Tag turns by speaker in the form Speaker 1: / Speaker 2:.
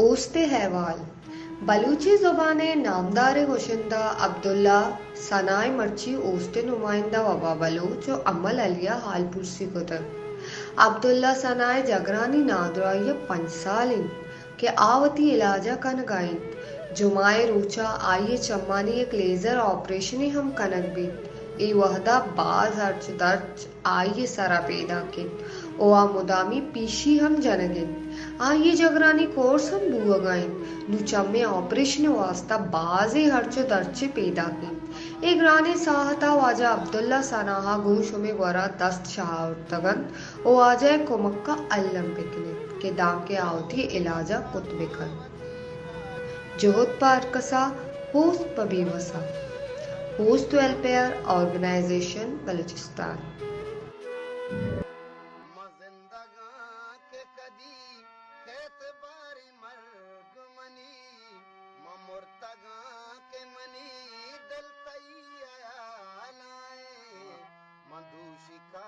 Speaker 1: اوست حیوال بلوچی زبان نامدار ہوشندہ عبداللہ ثنائے مرچی اوست نمائندہ وبا بلوچ و عمل علیہ حال پرسی کتب عبداللہ ثنائے جگرانی نادرائی 5 سال کہ آوتی علاجہ کنگائیں جمائے روچا آئیے چمانی ایک لیزر آپریشنی ہم کنگ بھی ای وحدہ باز ہرچ درچ آئیے سرا پیدا کن او مدامی پیشی ہم جنگن آئیے جگرانی کورس ہم بوگائیں نو چمے آپریشن واسطہ بازی ہرچ درچ پیدا کن ایک رانے ساہتا واجہ عبداللہ ثناہا گوش ہمیں گورا دست شہاورتگن او آجائے کمکہ علم بکنے کہ دام کے آوتی علاجہ کت بکن جہد پار کسا ہوست پبی وسا ہوست ویلفیئر آرگنائزیشن بلوچستان
Speaker 2: زندگاں کے کدی کھیت باری مرگ منی مرتگاں کے منی دل تئی آیا لائے مدوشی کا